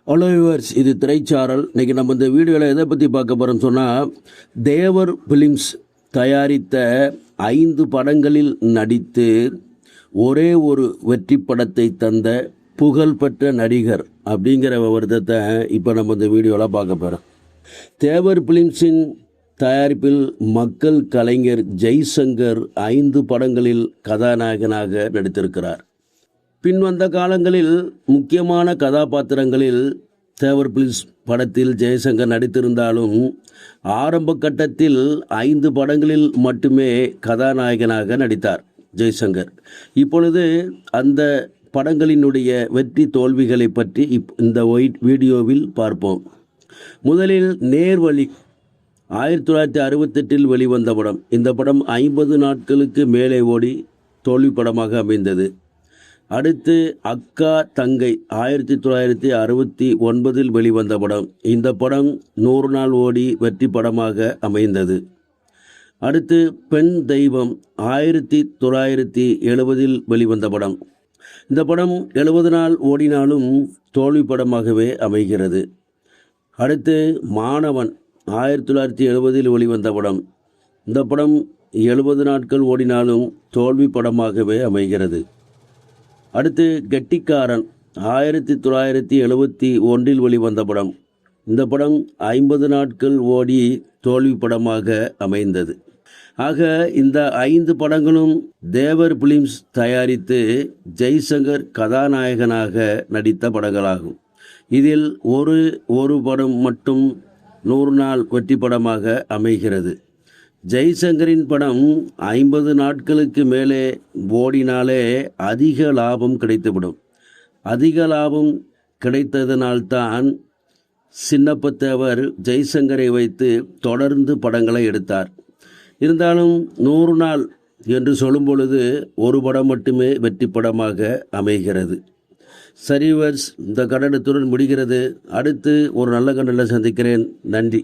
Hello viewers, இது திரைச்சாரல். இன்றைக்கி நம்ம இந்த வீடியோவில் எதை பற்றி பார்க்க போகிறோம்னு சொன்னால், தேவர் ஃபிலிம்ஸ் தயாரித்த 5 படங்களில் நடித்து ஒரே ஒரு வெற்றி படத்தை தந்த புகழ்பெற்ற நடிகர் அப்படிங்கிற விவரத்தை இப்போ நம்ம இந்த வீடியோவில் பார்க்க போகிறோம். தேவர் ஃபிலிம்ஸின் தயாரிப்பில் மக்கள் கலைஞர் ஜெய்சங்கர் 5 படங்களில் கதாநாயகனாக நடித்திருக்கிறார். பின்வந்த காலங்களில் முக்கியமான கதாபாத்திரங்களில் தேவர் ஃபிலிம்ஸ் படத்தில் ஜெய்சங்கர் நடித்திருந்தாலும் ஆரம்ப கட்டத்தில் 5 படங்களில் மட்டுமே கதாநாயகனாக நடித்தார் ஜெய்சங்கர். இப்பொழுது அந்த படங்களினுடைய வெற்றி தோல்விகளை பற்றி இந்த வீடியோவில் பார்ப்போம். முதலில் நேர்வழி 1968 வெளிவந்த படம். இந்த படம் 50 நாட்களுக்கு மேலே ஓடி தோல்வி படமாக அமைந்தது. அடுத்து அக்கா தங்கை 1969 வெளிவந்த படம். இந்த படம் 100 நாள் ஓடி வெற்றி படமாக அமைந்தது. அடுத்து பெண் தெய்வம் 1970 வெளிவந்த படம். இந்த படம் 70 நாள் ஓடினாலும் தோல்வி படமாகவே அமைகிறது. அடுத்து மாணவன் 1970 வெளிவந்த படம். இந்த படம் 70 நாட்கள் ஓடினாலும் தோல்வி படமாகவே அமைகிறது. அடுத்து கெட்டிக்காரன் 1971 வெளிவந்த படம். இந்த படம் 50 நாட்கள் ஓடி தோல்வி படமாக அமைந்தது. ஆக இந்த 5 படங்களும் தேவர் ஃபிலிம்ஸ் தயாரித்து ஜெய்சங்கர் கதாநாயகனாக நடித்த படங்களாகும். இதில் ஒரு படம் மட்டும் 100 நாள் வெற்றி படமாக அமைகிறது. ஜெய்சங்கரின் படம் 50 நாட்களுக்கு மேலே ஓடினாலே அதிக லாபம் கிடைத்துவிடும். அதிக லாபம் கிடைத்ததனால்தான் சின்னப்பத்தேவர் ஜெய்சங்கரை வைத்து தொடர்ந்து படங்களை எடுத்தார். இருந்தாலும் 100 நாள் என்று சொல்லும் பொழுது ஒரு படம் மட்டுமே வெற்றி படமாக அமைகிறது. சரிவர்ஸ், இந்த கண்டனத்துடன் முடிகிறது. அடுத்து ஒரு நல்ல கண்டனில் சந்திக்கிறேன். நன்றி.